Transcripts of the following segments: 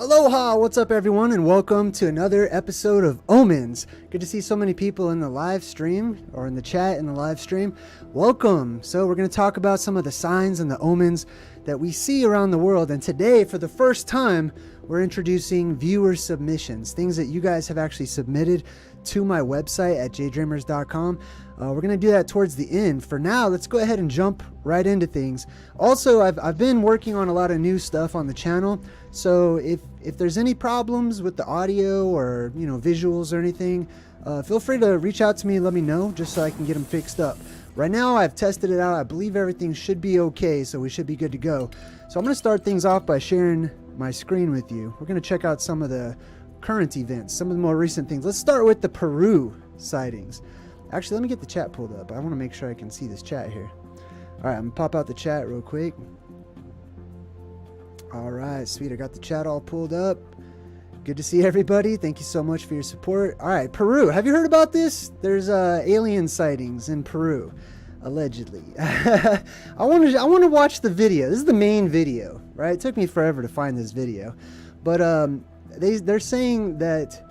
Aloha! What's up, everyone, and welcome to another episode of Omens. Good to see so many people in the live stream, or in the chat in the live stream. Welcome! So we're going to talk about some of the signs and the omens that we see around the world. And today, for the first time, we're introducing viewer submissions, things that you guys have actually submitted to my website at JayDreamerZ.com. We're going to do that towards the end. For now, let's go ahead and jump right into things. Also, I've been working on a lot of new stuff on the channel. So if there's any problems with the audio or, visuals or anything, feel free to reach out to me and let me know just so I can get them fixed up. Right now, I've tested it out. I believe everything should be okay, so we should be good to go. So I'm going to start things off by sharing my screen with you. We're going to check out some of the current events, some of the more recent things. Let's start with the Peru sightings. Actually, let me get the chat pulled up. I want to make sure I can see this chat here. All right, I'm going to pop out the chat real quick. All right, sweet. I got the chat all pulled up. Good to see everybody. Thank you so much for your support. All right, Peru. Have you heard about this? There's alien sightings in Peru, allegedly. I want to watch the video. This is the main video, right? It took me forever to find this video, but they're saying that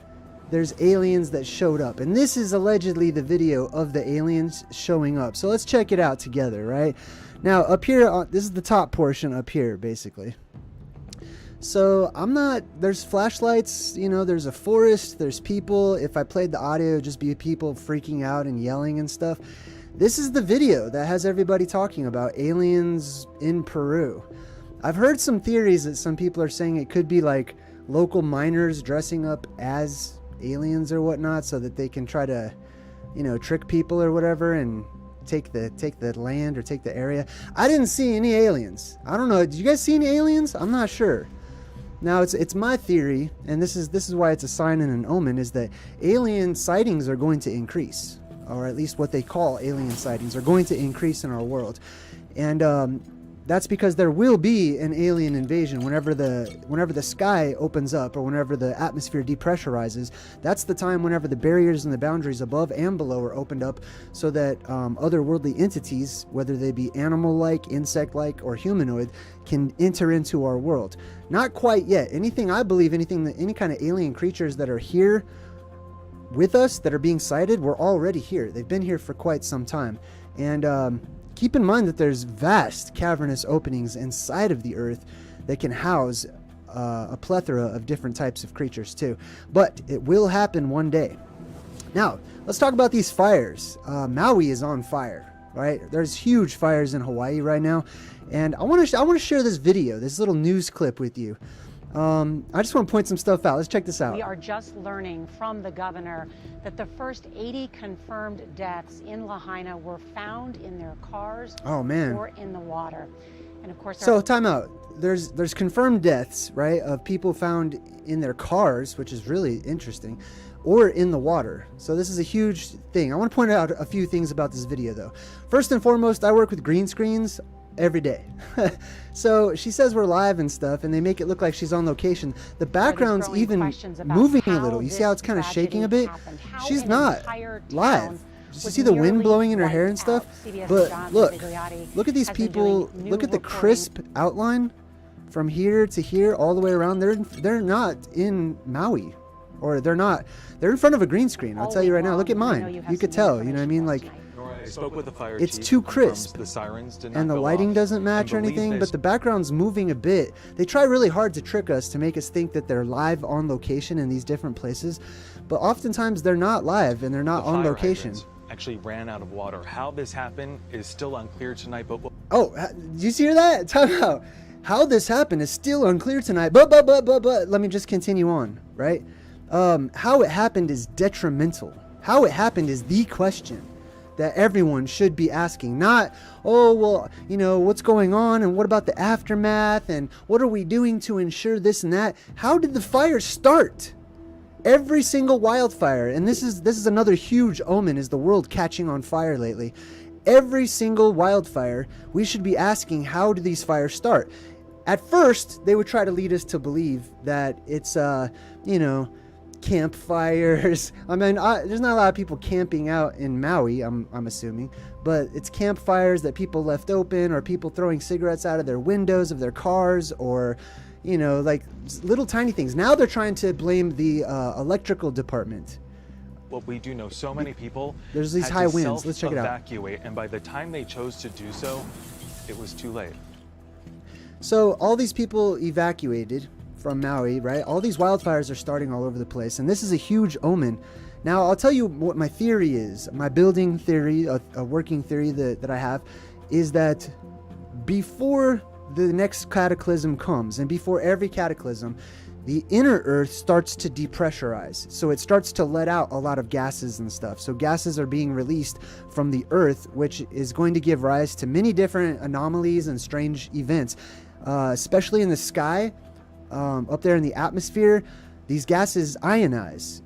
there's aliens that showed up, and this is allegedly the video of the aliens showing up. So let's check it out together, right? Now, up here, this is the top portion up here, basically. So there's flashlights, there's a forest, there's people. If I played the audio, it'd just be people freaking out and yelling and stuff. This is the video that has everybody talking about aliens in Peru. I've heard some theories that some people are saying it could be like local miners dressing up as aliens or whatnot so that they can try to, trick people or whatever and take the land or take the area. I didn't see any aliens. I don't know. Did you guys see any aliens? I'm not sure. Now it's my theory, and this is why it's a sign and an omen, is that alien sightings are going to increase, or at least what they call alien sightings are going to increase in our world, and that's because there will be an alien invasion whenever the sky opens up or whenever the atmosphere depressurizes. That's the time whenever the barriers and the boundaries above and below are opened up so that otherworldly entities, whether they be animal-like, insect-like, or humanoid, can enter into our world. Not quite yet. Any kind of alien creatures that are here with us that are being sighted were already here. They've been here for quite some time. And keep in mind that there's vast cavernous openings inside of the earth that can house a plethora of different types of creatures too. But it will happen one day. Now, let's talk about these fires. Maui is on fire, right? There's huge fires in Hawaii right now. And I want to share this video, this little news clip with you. I just want to point some stuff out. Let's check this out. We are just learning from the governor that the first 80 confirmed deaths in Lahaina were found in their cars or in the water. And of course, so time out. There's confirmed deaths, right, of people found in their cars, which is really interesting, or in the water. So this is a huge thing. I want to point out a few things about this video, though. First and foremost, I work with green screens every day. So she says we're live and stuff, and they make it look like she's on location. The background's even moving a little. You see how it's kind of shaking a bit? She's not live. You see the wind blowing in her hair and stuff? But look at these people. Look at the crisp outline from here to here all the way around. They're not in Maui, or they're in front of a green screen. I'll tell you right now. Look at mine. You could tell, you know what I mean? Like, I spoke with the fire it's chief, too crisp, the sirens did not and the lighting doesn't match or anything, but the background's moving a bit. They try really hard to trick us, to make us think that they're live on location in these different places, but oftentimes they're not live and they're not on location. Actually ran out of water. How this happened is still unclear tonight, but did you hear that? Time out. How this happened is still unclear tonight, but let me just continue on, right? How it happened is detrimental. How it happened is the question that everyone should be asking. Not, oh, well, what's going on, and what about the aftermath, and what are we doing to ensure this and that? How did the fire start? Every single wildfire, and this is another huge omen, is the world catching on fire lately. Every single wildfire, we should be asking, how do these fires start? At first, they would try to lead us to believe that it's, campfires. I mean, there's not a lot of people camping out in Maui, I'm assuming, but it's campfires that people left open, or people throwing cigarettes out of their windows of their cars, or you know, like little tiny things. Now they're trying to blame the electrical department. Well, we do know so many people There's these had high to winds. Let's check it out. Evacuate, and by the time they chose to do so, it was too late. So all these people evacuated from Maui, right? All these wildfires are starting all over the place, and this is a huge omen. Now, I'll tell you what my theory is. My building theory, a working theory that I have, is that before the next cataclysm comes, and before every cataclysm, the inner Earth starts to depressurize. So it starts to let out a lot of gases and stuff. So gases are being released from the Earth, which is going to give rise to many different anomalies and strange events, especially in the sky, up there in the atmosphere. These gases ionize,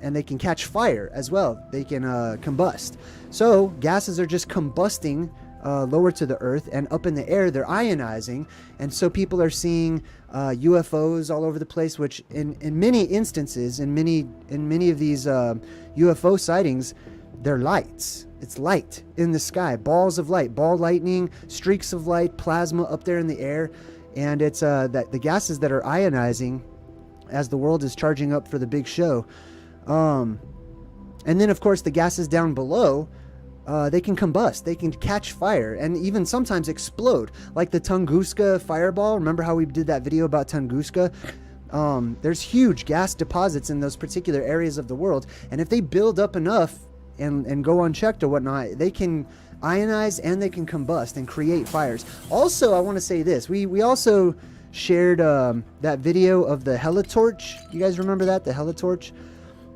and they can catch fire as well. They can combust. So gases are just combusting lower to the Earth, and up in the air they're ionizing, and so people are seeing UFOs all over the place, which in many instances, in many of these UFO sightings, they're lights. It's light in the sky, balls of light, ball lightning, streaks of light, plasma up there in the air, and it's that the gases that are ionizing as the world is charging up for the big show. And then of course the gases down below, they can combust, they can catch fire, and even sometimes explode, like the Tunguska fireball. Remember how we did that video about Tunguska? There's huge gas deposits in those particular areas of the world, and if they build up enough and go unchecked or whatnot, they can ionize and they can combust and create fires. Also, I want to say this, we also shared that video of the helitorch. You guys remember that, the helitorch?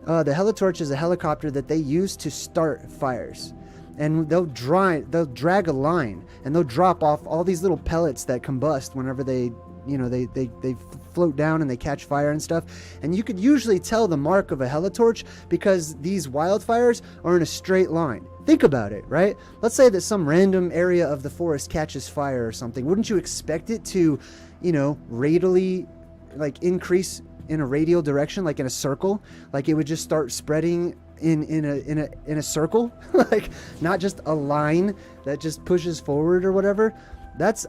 The helitorch is a helicopter that they use to start fires, and they'll drag a line, and they'll drop off all these little pellets that combust whenever they float down and they catch fire and stuff. And you could usually tell the mark of a helitorch because these wildfires are in a straight line. Think about it, right? Let's say that some random area of the forest catches fire or something. Wouldn't you expect it to, radially, like, increase in a radial direction, like in a circle? Like it would just start spreading in a circle, like not just a line that just pushes forward or whatever.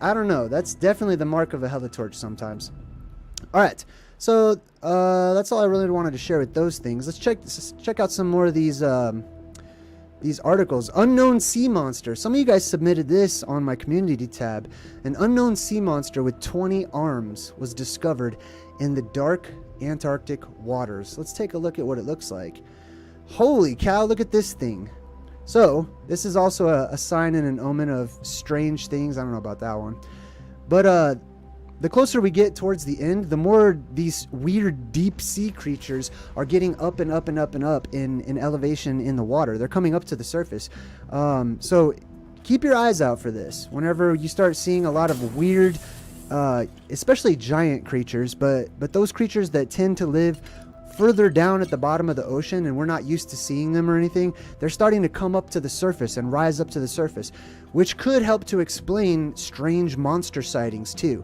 I don't know. That's definitely the mark of a helitorch sometimes. All right, so that's all I really wanted to share with those things. Let's check out some more of these articles. Unknown sea monster. Some of you guys submitted this on my community tab. An unknown sea monster with 20 arms was discovered in the dark Antarctic waters. Let's take a look at what it looks like. Holy cow, look at this thing. So this is also a sign and an omen of strange things. I don't know about that one, but the closer we get towards the end, the more these weird deep sea creatures are getting up and up and up and up in elevation in the water. They're coming up to the surface. So keep your eyes out for this. Whenever you start seeing a lot of weird, especially giant creatures, but those creatures that tend to live further down at the bottom of the ocean and we're not used to seeing them or anything, they're starting to come up to the surface and rise up to the surface, which could help to explain strange monster sightings too.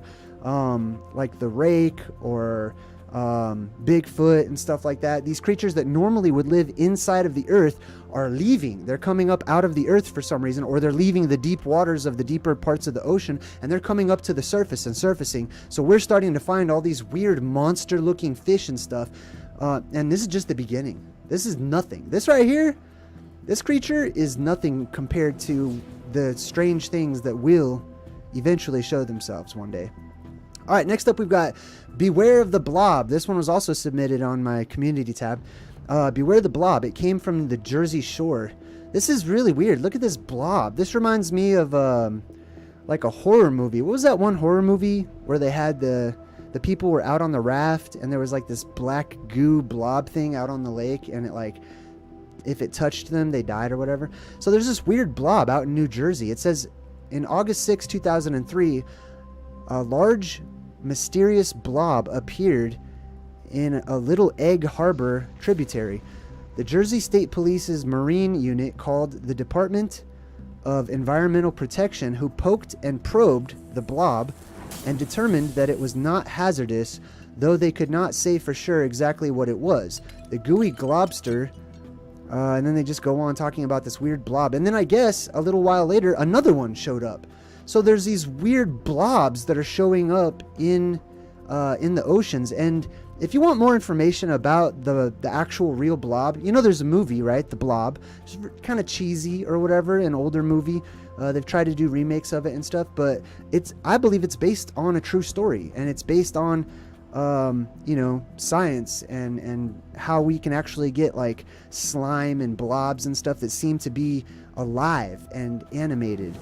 Like the rake or Bigfoot and stuff like that. These creatures that normally would live inside of the earth are leaving. They're coming up out of the earth for some reason, or they're leaving the deep waters of the deeper parts of the ocean, and they're coming up to the surface and surfacing. So we're starting to find all these weird monster looking fish and stuff. And this is just the beginning. This is nothing. This right here, this creature is nothing compared to the strange things that will eventually show themselves one day. All right, next up we've got Beware of the Blob. This one was also submitted on my community tab. Beware the Blob. It came from the Jersey Shore. This is really weird. Look at this blob. This reminds me of like a horror movie. What was that one horror movie where they had the people were out on the raft and there was like this black goo blob thing out on the lake, and it, like, if it touched them they died or whatever. So there's this weird blob out in New Jersey. It says in August 6, 2003, a large mysterious blob appeared in a Little Egg Harbor tributary. The Jersey State Police's Marine Unit called the Department of Environmental Protection, who poked and probed the blob and determined that it was not hazardous, though they could not say for sure exactly what it was. The gooey globster, and then they just go on talking about this weird blob. And then I guess a little while later, another one showed up. So there's these weird blobs that are showing up in in the oceans. And if you want more information about the actual real Blob, you know there's a movie, right? The Blob. It's kind of cheesy or whatever, an older movie. They've tried to do remakes of it and stuff, but I believe it's based on a true story, and it's based on you know, science and how we can actually get like slime and blobs and stuff that seem to be alive and animated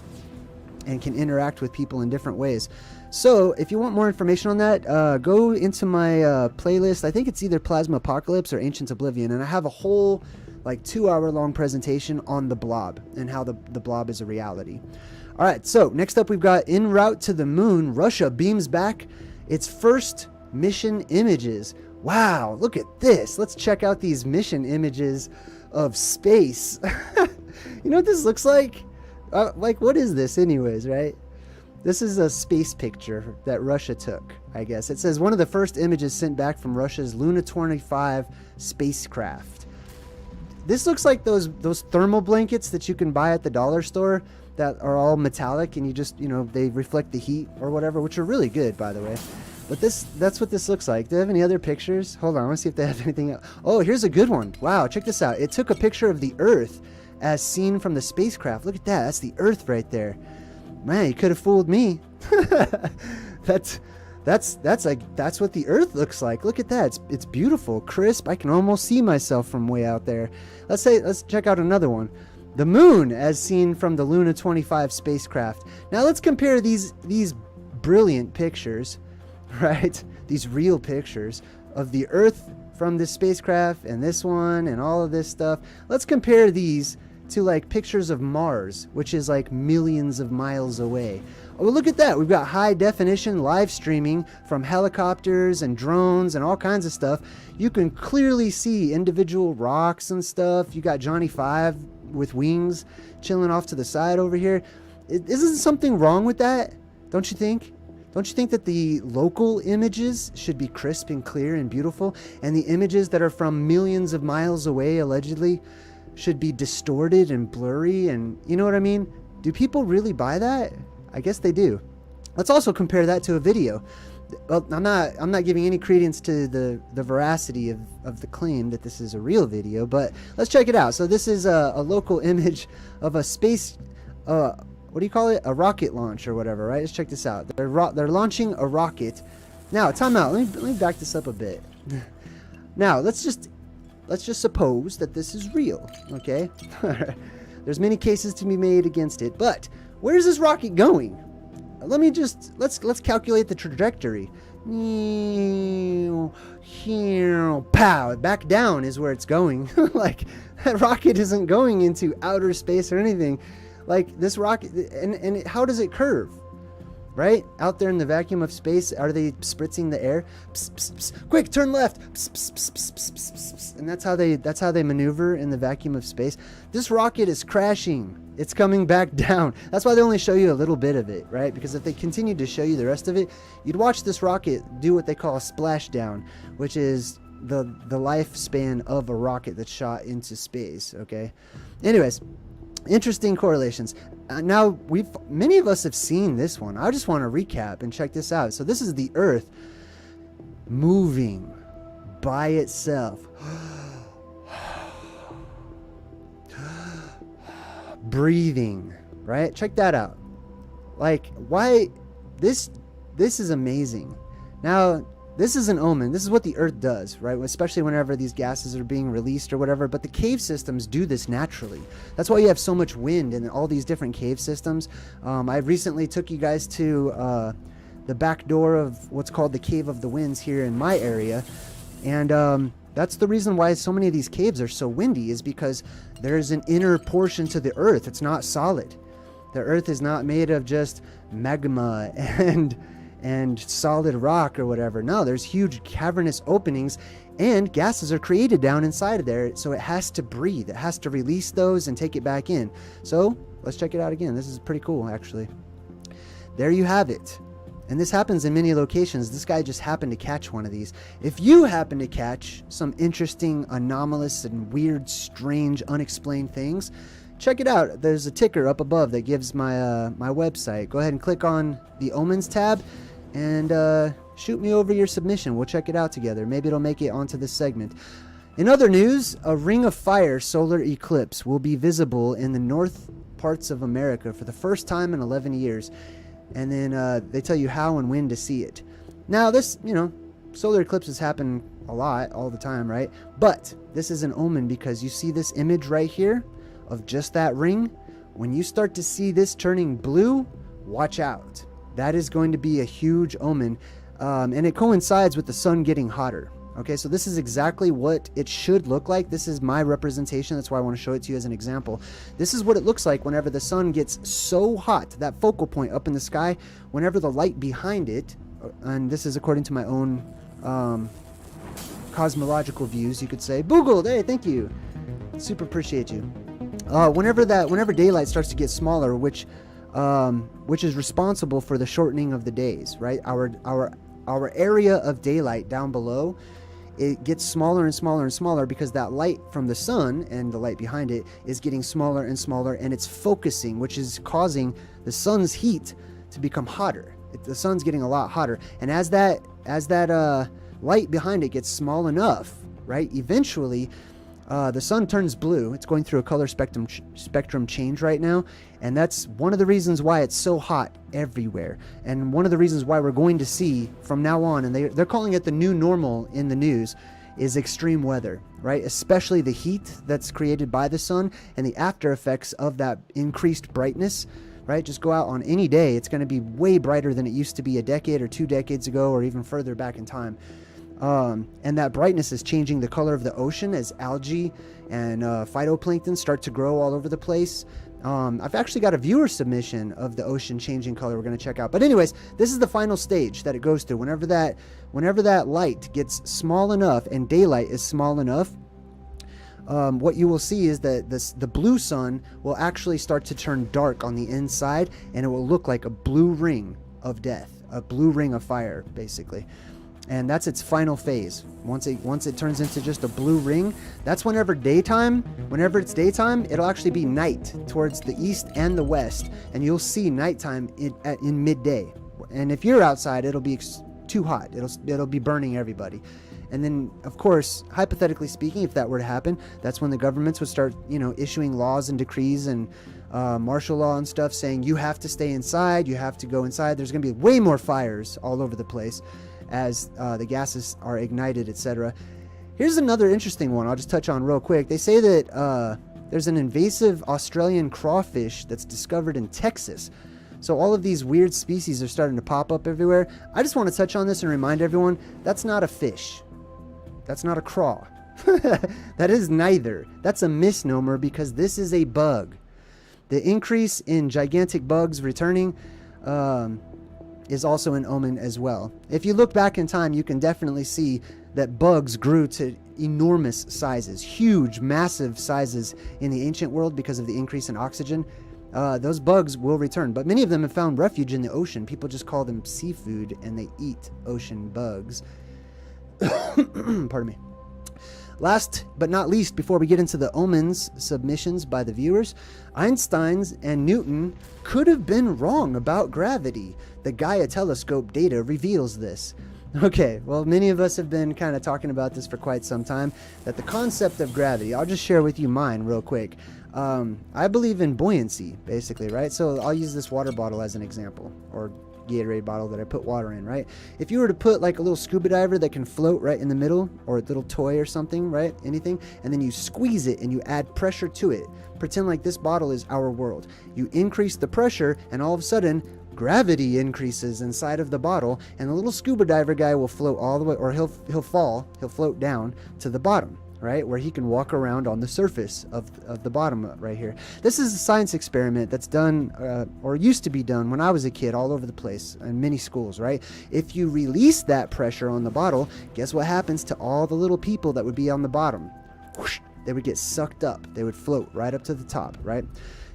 and can interact with people in different ways. So if you want more information on that, go into my playlist. I think it's either Plasma Apocalypse or Ancient Oblivion, and I have a whole like 2-hour long presentation on the Blob and how the Blob is a reality. All right, so next up we've got En route to the moon, Russia beams back its first mission images. Wow, look at this. Let's check out these mission images of space. You know what this looks like? Like, what is this anyways, right? This is a space picture that Russia took, I guess. It says one of the first images sent back from Russia's Luna 25 spacecraft. This looks like those thermal blankets that you can buy at the dollar store that are all metallic and you just, you know, they reflect the heat or whatever, which are really good, by the way. But that's what this looks like. Do they have any other pictures? Hold on, I want to see if they have anything else. Oh, here's a good one. Wow, check this out. It took a picture of the Earth as seen from the spacecraft. Look at that. That's the Earth right there. Man, you could have fooled me. That's what the Earth looks like. Look at that. It's beautiful, crisp. I can almost see myself from way out there. Let's check out another one. The moon as seen from the Luna 25 spacecraft. Now let's compare these brilliant pictures, right? These real pictures of the Earth from this spacecraft and this one and all of this stuff. Let's compare these to like pictures of Mars, which is like millions of miles away. Oh, look at that. We've got high definition live streaming from helicopters and drones and all kinds of stuff. You can clearly see individual rocks and stuff. You got Johnny Five with wings chilling off to the side over here. Isn't something wrong with that? Don't you think? Don't you think that the local images should be crisp and clear and beautiful, and the images that are from millions of miles away, allegedly, should be distorted and blurry? And you know what I mean? Do people really buy that? I guess they do. Let's also compare that to a video. Well, I'm not giving any credence to the veracity of the claim that this is a real video, but let's check it out. So this is a local image of a space, what do you call it? A rocket launch or whatever, right? Let's check this out. They're launching a rocket. Now, time out. Let me back this up a bit. Now, let's just suppose that this is real, okay? There's many cases to be made against it, but where is this rocket going? Let's calculate the trajectory. Pow! Back down is where it's going. Like, that rocket isn't going into outer space or anything. Like, this rocket, and how does it curve? Right? Out there in the vacuum of space, are they spritzing the air? Psst, psst, psst. Quick, turn left. Psst, psst, psst, psst, psst, psst, psst. And that's how they maneuver in the vacuum of space. This rocket is crashing. It's coming back down. That's why they only show you a little bit of it, right? Because if they continued to show you the rest of it, you'd watch this rocket do what they call a splashdown, which is the lifespan of a rocket that's shot into space, okay? Anyways, interesting correlations. Now, many of us have seen this one. I just want to recap and check this out. So this is the Earth moving by itself. Breathing, right? Check that out. Like, why this is amazing. Now, this is an omen. This is what the Earth does, right? Especially whenever these gases are being released or whatever. But the cave systems do this naturally. That's why you have so much wind in all these different cave systems. I recently took you guys to the back door of what's called the Cave of the Winds here in my area. And that's the reason why so many of these caves are so windy, is because there's an inner portion to the Earth. It's not solid. The Earth is not made of just magma and solid rock or whatever. No, there's huge cavernous openings, and gases are created down inside of there, so it has to breathe. It has to release those and take it back in. So let's check it out again. This is pretty cool, actually. There you have it. And this happens in many locations. This guy just happened to catch one of these. If you happen to catch some interesting, anomalous, and weird, strange, unexplained things, check it out. There's a ticker up above that gives my website. Go ahead and click on the Omens tab, and shoot me over your submission. We'll check it out together. Maybe it'll make it onto this segment. In other news, a ring of fire solar eclipse will be visible in the north parts of America for the first time in 11 years. And then they tell you how and when to see it. Now this, solar eclipses happen a lot, all the time, right? But this is an omen because you see this image right here of just that ring. When you start to see this turning blue, watch out. That is going to be a huge omen. And it coincides with the sun getting hotter. Okay, so this is exactly what it should look like. This is my representation. That's why I want to show it to you as an example. This is what it looks like whenever the sun gets so hot, that focal point up in the sky, whenever the light behind it, and this is according to my own cosmological views, you could say. Boogled, hey, thank you. Super appreciate you. Whenever daylight starts to get smaller, which is responsible for the shortening of the days, right? Our area of daylight down below, it gets smaller and smaller and smaller because that light from the sun and the light behind it is getting smaller and smaller, and it's focusing, which is causing the sun's heat to become hotter. The sun's getting a lot hotter, and as that light behind it gets small enough, right? Eventually, the sun turns blue. It's going through a color spectrum change right now, and that's one of the reasons why it's so hot everywhere, and one of the reasons why we're going to see from now on, and they're calling it the new normal in the news, is extreme weather, right? Especially the heat that's created by the sun and the after effects of that increased brightness, right? Just go out on any day, it's going to be way brighter than it used to be a decade or 2 decades ago, or even further back in time. And that brightness is changing the color of the ocean as algae and phytoplankton start to grow all over the place. I've actually got a viewer submission of the ocean changing color we're going to check out. But anyways, this is the final stage that it goes through. Whenever that light gets small enough and daylight is small enough, what you will see is that the blue sun will actually start to turn dark on the inside, and it will look like a blue ring of death, a blue ring of fire, basically. And that's its final phase. Once it turns into just a blue ring, that's whenever it's daytime, it'll actually be night towards the east and the west, and you'll see nighttime in midday. And if you're outside, it'll be too hot. It'll be burning everybody. And then, of course, hypothetically speaking, if that were to happen, that's when the governments would start, issuing laws and decrees and martial law and stuff, saying you have to stay inside, you have to go inside. There's going to be way more fires all over the place as the gases are ignited, etc. Here's another interesting one I'll just touch on real quick. They say that there's an invasive Australian crawfish that's discovered in Texas. So all of these weird species are starting to pop up everywhere. I just want to touch on this and remind everyone, that's not a fish. That's not a craw. That is neither. That's a misnomer because this is a bug. The increase in gigantic bugs returning is also an omen as well. If you look back in time, you can definitely see that bugs grew to enormous sizes, huge, massive sizes in the ancient world because of the increase in oxygen. Those bugs will return, but many of them have found refuge in the ocean. People just call them seafood, and they eat ocean bugs. Pardon me. Last but not least, before we get into the omens submissions by the viewers, Einstein's and Newton could have been wrong about gravity. The Gaia telescope data reveals this. Okay, well, many of us have been kind of talking about this for quite some time, that the concept of gravity, I'll just share with you mine real quick. I believe in buoyancy, basically, right? So I'll use this water bottle as an example, or Gatorade bottle that I put water in, right? If you were to put like a little scuba diver that can float right in the middle, or a little toy or something, right? Anything, and then you squeeze it and you add pressure to it. Pretend like this bottle is our world. You increase the pressure, and all of a sudden, gravity increases inside of the bottle, and the little scuba diver guy will float all the way, or he'll float down to the bottom, right, where he can walk around on the surface of the bottom right here. This is a science experiment that's done, or used to be done when I was a kid, all over the place in many schools, right? If you release that pressure on the bottle, guess what happens to all the little people that would be on the bottom? Whoosh, they would get sucked up. They would float right up to the top, right?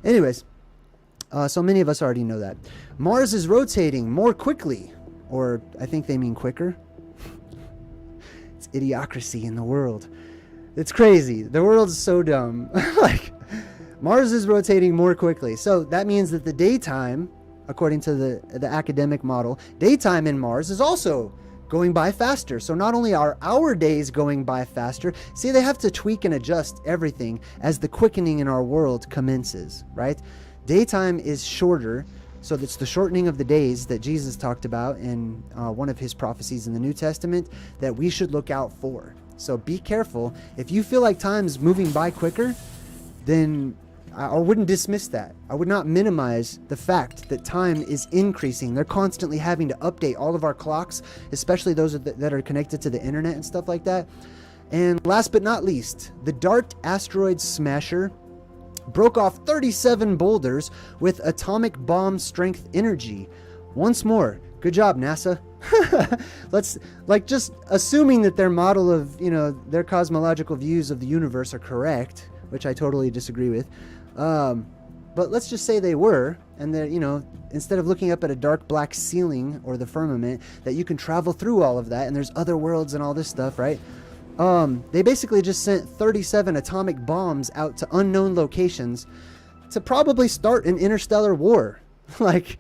Anyways, so many of us already know that. Mars is rotating more quickly, or I think they mean quicker. It's idiocracy in the world. It's crazy. The world's so dumb. Like, Mars is rotating more quickly. So that means that the daytime according to the academic model, daytime in Mars is also going by faster. So not only are our days going by faster, see, they have to tweak and adjust everything as the quickening in our world commences, right? Daytime is shorter, so that's the shortening of the days that Jesus talked about in one of his prophecies in the New Testament that we should look out for. So be careful. If you feel like time's moving by quicker, then I wouldn't dismiss that. I would not minimize the fact that time is increasing. They're constantly having to update all of our clocks, especially those that are connected to the internet and stuff like that. And last but not least, the DART asteroid smasher broke off 37 boulders with atomic bomb strength energy. Once more, good job, NASA. Let's, like, just assuming that their model of, their cosmological views of the universe are correct, which I totally disagree with. But let's just say they were, and they're, instead of looking up at a dark black ceiling or the firmament, that you can travel through all of that, and there's other worlds and all this stuff, right? They basically just sent 37 atomic bombs out to unknown locations to probably start an interstellar war. Like,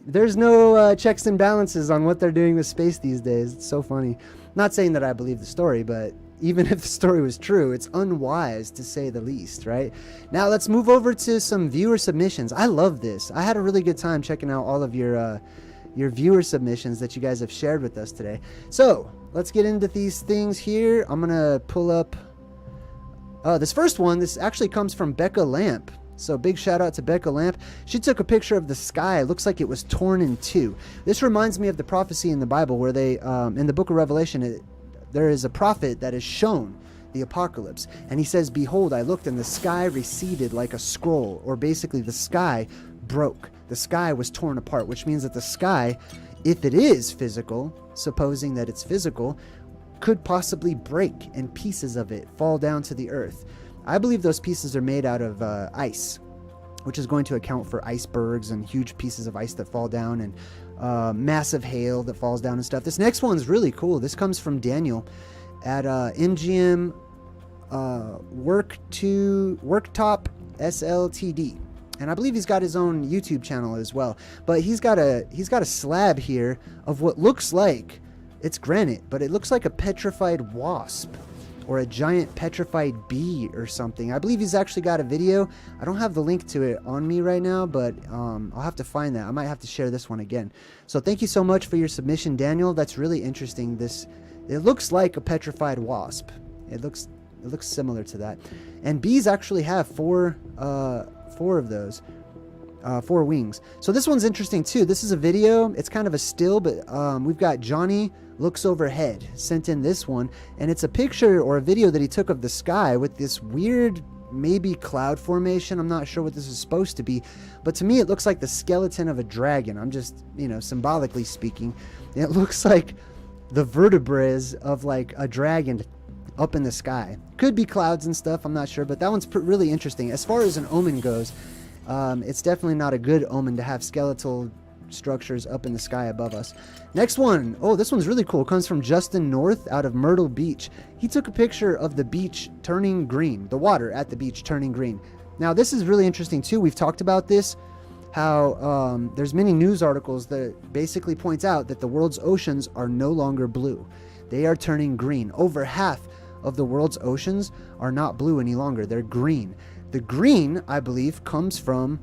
there's no checks and balances on what they're doing with space these days. It's so funny. Not saying that I believe the story, but even if the story was true, it's unwise to say the least, right? Now let's move over to some viewer submissions. I love this. I had a really good time checking out all of your viewer submissions that you guys have shared with us today. So let's get into these things here. I'm gonna pull up this first one. This actually comes from Becca Lamp. So big shout out to Becca Lamp. She took a picture of the sky. It looks like it was torn in two. This reminds me of the prophecy in the Bible where they, in the book of Revelation, there is a prophet that is shown the apocalypse. And he says, behold, I looked and the sky receded like a scroll, or basically the sky broke. The sky was torn apart, which means that the sky, if it is physical, supposing that it's physical, could possibly break and pieces of it fall down to the earth. I believe those pieces are made out of ice, which is going to account for icebergs and huge pieces of ice that fall down and massive hail that falls down and stuff. This next one's really cool. This comes from Daniel at MGM Worktop SLTD. And I believe he's got his own YouTube channel as well. But he's got a slab here of what looks like it's granite, but it looks like a petrified wasp or a giant petrified bee or something. I believe he's actually got a video. I don't have the link to it on me right now, but I'll have to find that. I might have to share this one again. So thank you so much for your submission, Daniel. That's really interesting. It looks like a petrified wasp. It looks similar to that. And bees actually have four of those. 4 wings. So this one's interesting too. This is a video. It's kind of a still, but we've got Johnny Looks Overhead sent in this one, and it's a picture or a video that he took of the sky with this weird, maybe cloud formation. I'm not sure what this is supposed to be, but to me it looks like the skeleton of a dragon. I'm just, symbolically speaking. It looks like the vertebrae of like a dragon up in the sky. Could be clouds and stuff, I'm not sure, but that one's really interesting. As far as an omen goes, it's definitely not a good omen to have skeletal structures up in the sky above us. Next one. Oh, this one's really cool. It comes from Justin North out of Myrtle Beach. He took a picture of the beach turning green, the water at the beach turning green. Now, this is really interesting too. We've talked about this, how there's many news articles that basically point out that the world's oceans are no longer blue. They are turning green. Over half of the world's oceans are not blue any longer. They're green. The green, I believe, comes from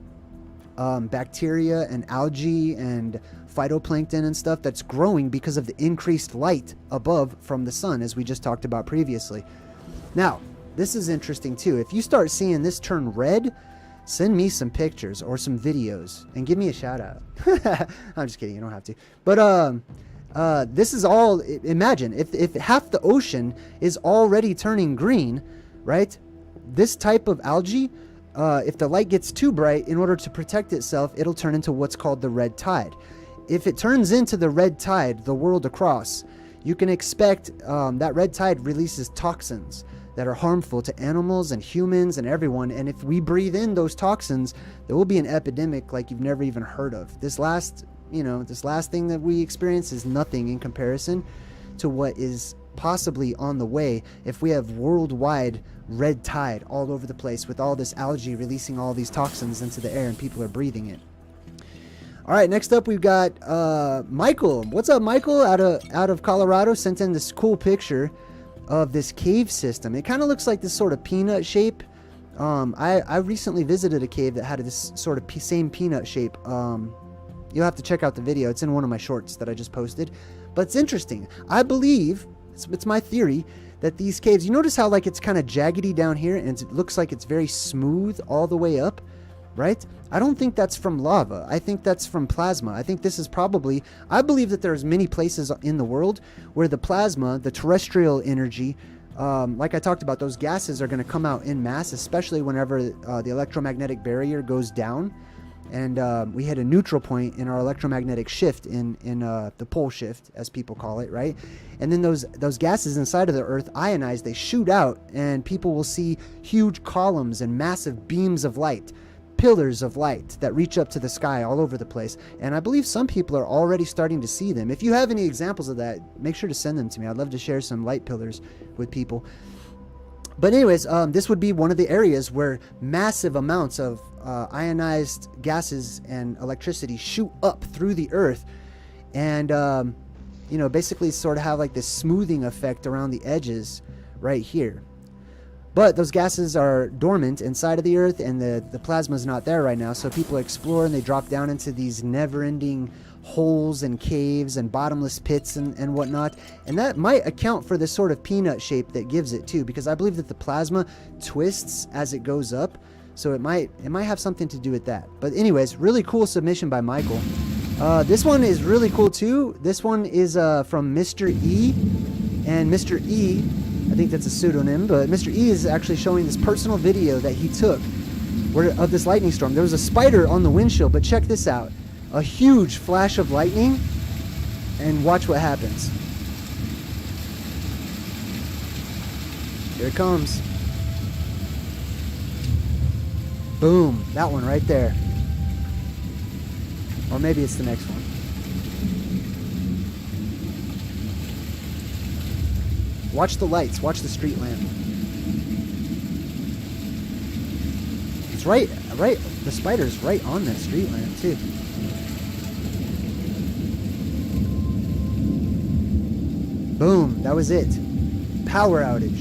bacteria and algae and phytoplankton and stuff that's growing because of the increased light above from the sun, as we just talked about previously. Now, this is interesting too. If you start seeing this turn red, send me some pictures or some videos and give me a shout out. I'm just kidding. You don't have to. But this is all, imagine if half the ocean is already turning green, right? This type of algae, if the light gets too bright, in order to protect itself, it'll turn into what's called the red tide. If it turns into the red tide the world across, you can expect that red tide releases toxins that are harmful to animals and humans and everyone. And if we breathe in those toxins, there will be an epidemic like you've never even heard of. This last thing that we experience is nothing in comparison to what is possibly on the way if we have worldwide red tide all over the place with all this algae releasing all these toxins into the air and people are breathing it. All right, next up we've got Michael. What's up, Michael? Out of Colorado, sent in this cool picture of this cave system. It kind of looks like this sort of peanut shape. I recently visited a cave that had this sort of same peanut shape. You'll have to check out the video. It's in one of my shorts that I just posted. But it's interesting. I believe, it's my theory, that these caves, you notice how like it's kind of jaggedy down here and it looks like it's very smooth all the way up, right? I don't think that's from lava. I think that's from plasma. I think this is probably, I believe that there's many places in the world where the plasma, the terrestrial energy, like I talked about, those gases are going to come out in mass, especially whenever the electromagnetic barrier goes down. And we hit a neutral point in our electromagnetic shift in the pole shift, as people call it, right? And then those gases inside of the Earth ionize, they shoot out, and people will see huge columns and massive beams of light, pillars of light that reach up to the sky all over the place. And I believe some people are already starting to see them. If you have any examples of that, make sure to send them to me. I'd love to share some light pillars with people. But anyways, this would be one of the areas where massive amounts of ionized gases and electricity shoot up through the Earth and, you know, basically sort of have like this smoothing effect around the edges right here. But those gases are dormant inside of the Earth, and the plasma is not there right now. So people explore and they drop down into these never-ending holes and caves and bottomless pits and whatnot. And that might account for the sort of peanut shape that gives it too, because I believe that the plasma twists as it goes up. So it might have something to do with that. But anyways, really cool submission by Michael. This one is really cool too. This one is from Mr. E. And Mr. E, I think that's a pseudonym, but Mr. E is actually showing this personal video that he took of this lightning storm. There was a spider on the windshield, but check this out. A huge flash of lightning, and watch what happens. Here it comes. Boom, that one right there. Or maybe it's the next one. Watch the lights, watch the street lamp. It's right, the spider's right on that street lamp too. Boom, that was it. Power outage.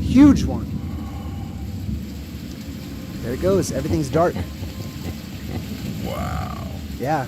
Huge one. There it goes, everything's dark. Wow. Yeah.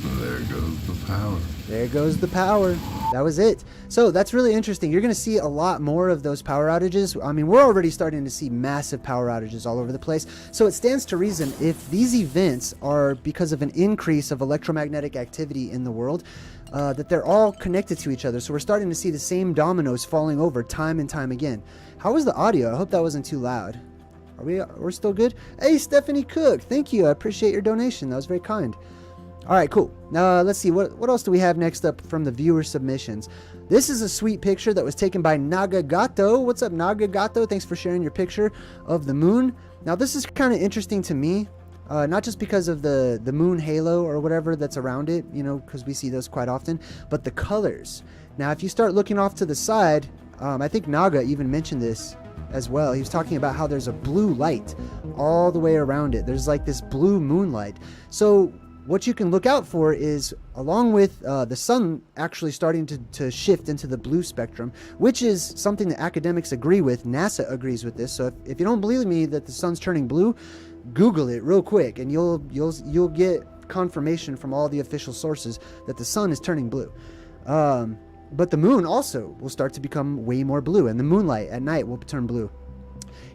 There goes the power. There goes the power. That was it. So that's really interesting. You're going to see a lot more of those power outages. I mean, we're already starting to see massive power outages all over the place. So it stands to reason, if these events are because of an increase of electromagnetic activity in the world, that they're all connected to each other. So we're starting to see the same dominoes falling over time and time again. How was the audio? I hope that wasn't too loud. We're still good? Hey, Stephanie Cook, thank you. I appreciate your donation. That was very kind. All right, cool. Let's see. What else do we have next up from the viewer submissions? This is a sweet picture that was taken by Nagagato. What's up, Nagagato? Thanks for sharing your picture of the moon. Now, this is kind of interesting to me, not just because of the moon halo or whatever that's around it, you know, because we see those quite often, but the colors. Now, if you start looking off to the side, I think Naga even mentioned this as well. He was talking about how there's a blue light all the way around it. There's like this blue moonlight. So what you can look out for is, along with the sun actually starting to shift into the blue spectrum, which is something that academics agree with. NASA agrees with this. So if you don't believe me that the sun's turning blue, Google it real quick, and you'll get confirmation from all the official sources that the sun is turning blue. But the moon also will start to become way more blue, and the moonlight at night will turn blue.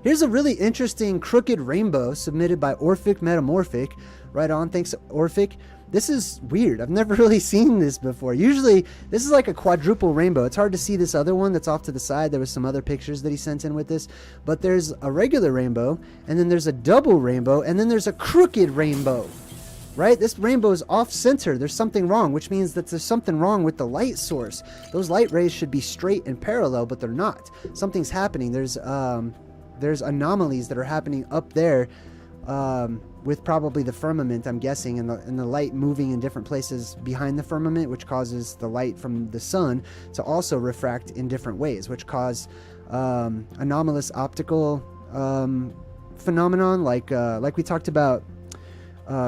Here's a really interesting crooked rainbow submitted by Orphic Metamorphic. Right on, thanks Orphic. This is weird. I've never really seen this before. Usually, this is like a quadruple rainbow. It's hard to see this other one that's off to the side. There was some other pictures that he sent in with this. But there's a regular rainbow, and then there's a double rainbow, and then there's a crooked rainbow. Right? This rainbow is off-center. There's something wrong, which means that there's something wrong with the light source. Those light rays should be straight and parallel, but they're not. Something's happening. There's anomalies that are happening up there with probably the firmament, I'm guessing, and the light moving in different places behind the firmament, which causes the light from the sun to also refract in different ways, which cause anomalous optical phenomenon, like we talked about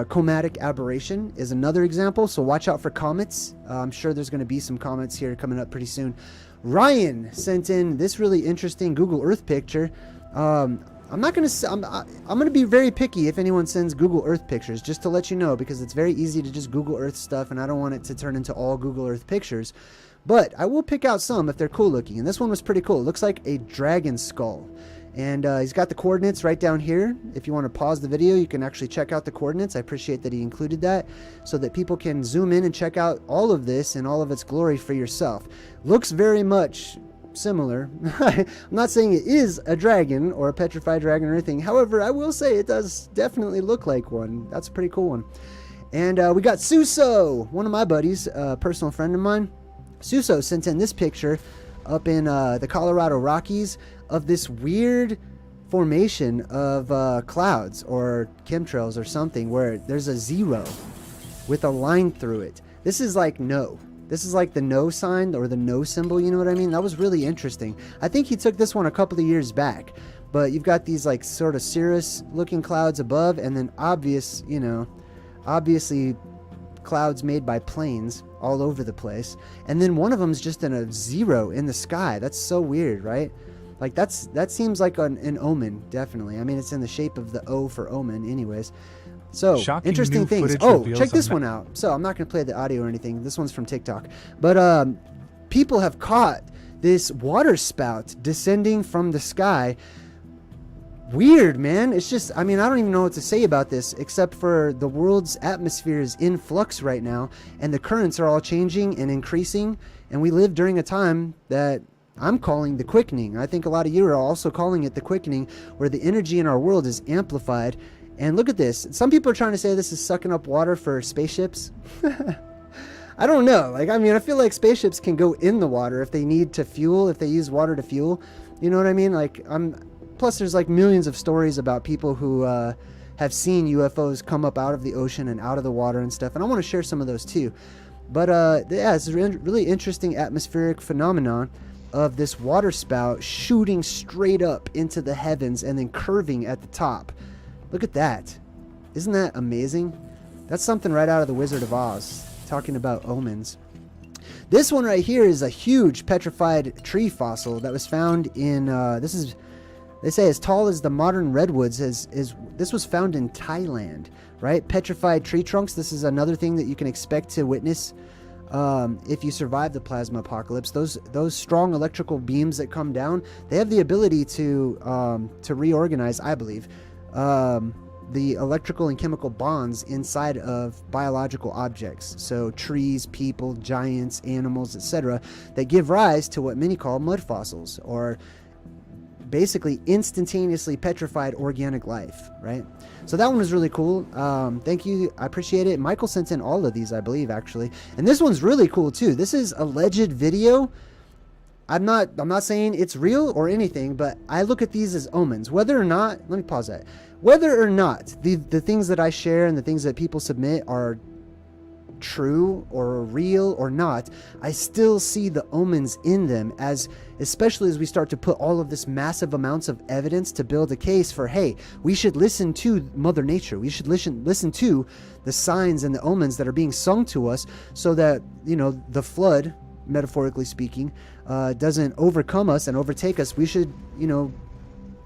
chromatic aberration is another example, so watch out for comets. I'm sure there's going to be some comets here coming up pretty soon. Ryan sent in this really interesting Google Earth picture. I'm going to be very picky if anyone sends Google Earth pictures, just to let you know, because it's very easy to just Google Earth stuff, and I don't want it to turn into all Google Earth pictures. But I will pick out some if they're cool looking, and this one was pretty cool. It looks like a dragon skull. And he's got the coordinates right down here. If you want to pause the video, you can actually check out the coordinates. I appreciate that he included that so that people can zoom in and check out all of this in all of its glory for yourself. Looks very much similar. I'm not saying it is a dragon or a petrified dragon or anything. However, I will say it does definitely look like one. That's a pretty cool one. And we got Suso, one of my buddies, a personal friend of mine. Suso sent in this picture up in the Colorado Rockies of this weird formation of clouds or chemtrails or something where there's a zero with a line through it. This is like no. This is like the no sign or the no symbol, you know what I mean? That was really interesting. I think he took this one a couple of years back. But you've got these like sort of cirrus looking clouds above, and then obviously clouds made by planes all over the place. And then one of them is just in a zero in the sky. That's so weird, right? Like that seems like an omen, definitely. I mean, it's in the shape of the O for omen anyways. So, shocking interesting things. Oh, check this one out. So, I'm not going to play the audio or anything. This one's from TikTok. But people have caught this waterspout descending from the sky. Weird, man. It's just, I mean, I don't even know what to say about this, except for the world's atmosphere is in flux right now, and the currents are all changing and increasing, and we live during a time that I'm calling the quickening. I think a lot of you are also calling it the quickening, where the energy in our world is amplified. And look at this. Some people are trying to say this is sucking up water for spaceships. I don't know. Like, I mean, I feel like spaceships can go in the water if they need to fuel, if they use water to fuel. You know what I mean? Like, plus there's like millions of stories about people who have seen UFOs come up out of the ocean and out of the water and stuff. And I want to share some of those too. But yeah, it's a really interesting atmospheric phenomenon of this waterspout shooting straight up into the heavens and then curving at the top. Look at that. Isn't that amazing? That's something right out of the Wizard of Oz, talking about omens. This one right here is a huge petrified tree fossil that was found in, this is, they say, as tall as the modern redwoods. This was found in Thailand, right? Petrified tree trunks. This is another thing that you can expect to witness if you survive the plasma apocalypse. Those strong electrical beams that come down, they have the ability to reorganize, I believe, the electrical and chemical bonds inside of biological objects. So trees, people, giants, animals, etc., that give rise to what many call mud fossils, or basically instantaneously petrified organic life, right? So that one was really cool. Thank you. I appreciate it. Michael sent in all of these, I believe, actually. And this one's really cool too. This is alleged video. I'm not saying it's real or anything, but I look at these as omens. Whether or not, let me pause that. Whether or not the things that I share and the things that people submit are true or real or not, I still see the omens in them, as especially as we start to put all of this massive amounts of evidence to build a case for, hey, we should listen to Mother Nature. We should listen to the signs and the omens that are being sung to us, so that, you know, the flood, metaphorically speaking, doesn't overcome us and overtake us. We should, you know,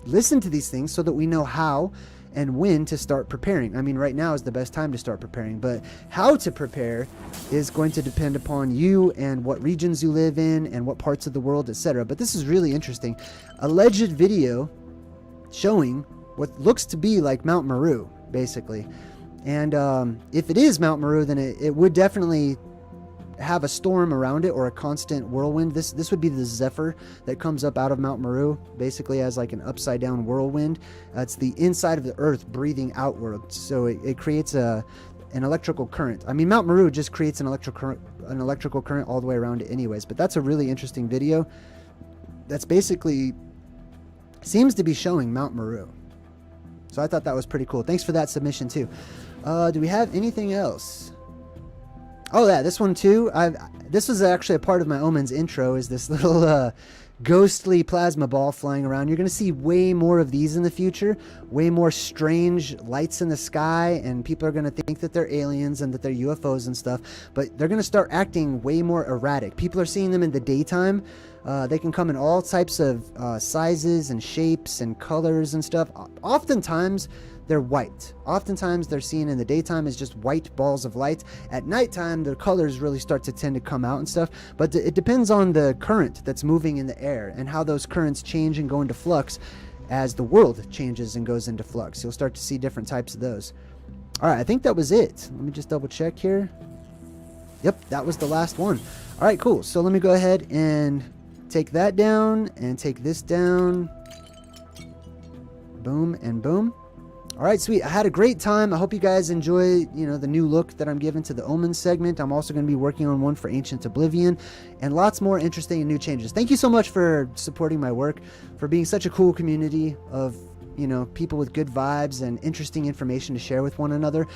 listen to these things so that we know how and when to start preparing. I mean, right now is the best time to start preparing, but how to prepare is going to depend upon you and what regions you live in and what parts of the world, etc. But this is really interesting. Alleged video showing what looks to be like Mount Meru, basically. And if it is Mount Meru, then it would definitely have a storm around it, or a constant whirlwind. This would be the zephyr that comes up out of Mount Meru, basically as like an upside down whirlwind. It's the inside of the earth breathing outward, so it creates an electrical current. I mean, Mount Meru just creates an electrical current all the way around it anyways. But that's a really interesting video that's basically seems to be showing Mount Meru. So I thought that was pretty cool. Thanks for that submission too. Do we have anything else? Oh yeah, this one too. This was actually a part of my Omens intro, is this little ghostly plasma ball flying around. You're going to see way more of these in the future, way more strange lights in the sky, and people are going to think that they're aliens and that they're UFOs and stuff, but they're going to start acting way more erratic. People are seeing them in the daytime. They can come in all types of sizes and shapes and colors and stuff. Oftentimes, they're white. Oftentimes, they're seen in the daytime as just white balls of light. At nighttime, the colors really start to tend to come out and stuff. But it depends on the current that's moving in the air and how those currents change and go into flux as the world changes and goes into flux. You'll start to see different types of those. All right, I think that was it. Let me just double check here. Yep, that was the last one. All right, cool. So let me go ahead and take that down and take this down. Boom and boom. All right, sweet. I had a great time. I hope you guys enjoy, the new look that I'm giving to the Omens segment. I'm also going to be working on one for Ancient Oblivion and lots more interesting and new changes. Thank you so much for supporting my work, for being such a cool community of, people with good vibes and interesting information to share with one another.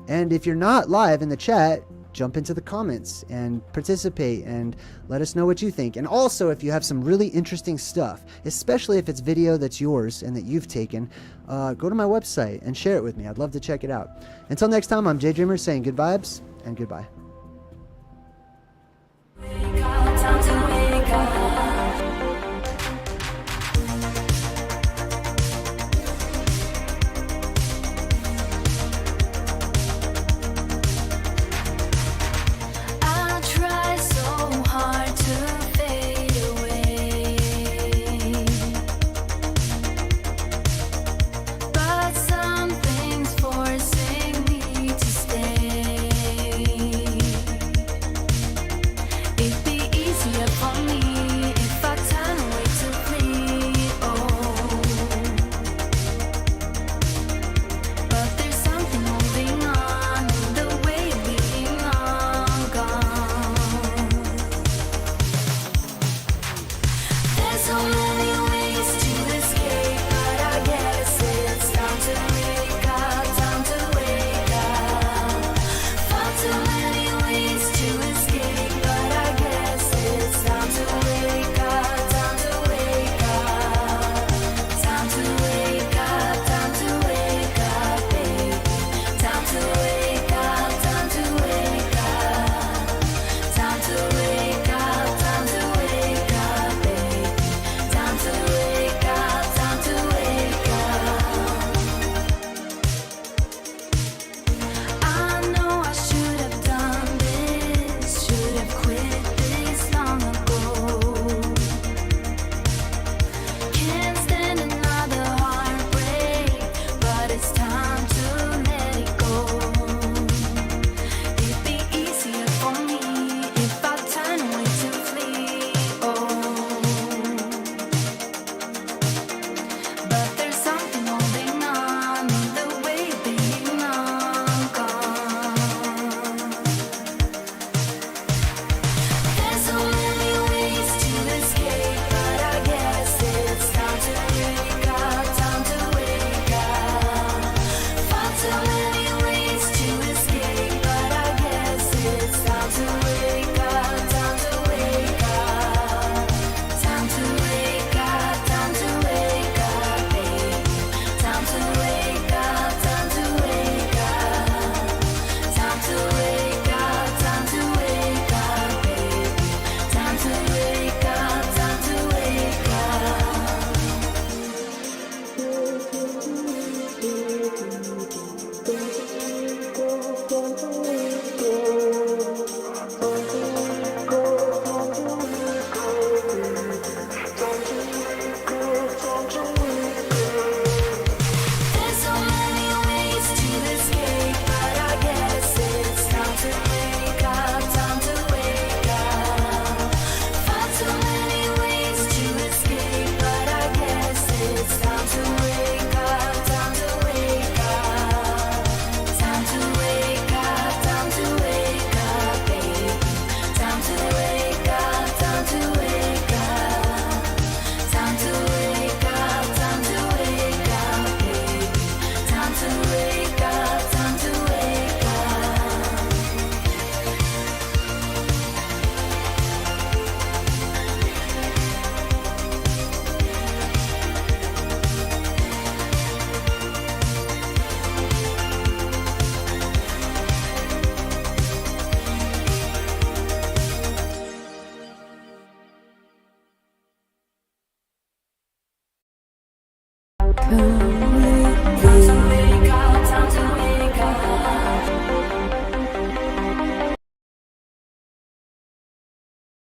And if you're not live in the chat, jump into the comments and participate and let us know what you think. And also, if you have some really interesting stuff, especially if it's video that's yours and that you've taken, go to my website and share it with me. I'd love to check it out. Until next time, I'm JayDreamerZ saying good vibes and goodbye. Ooh.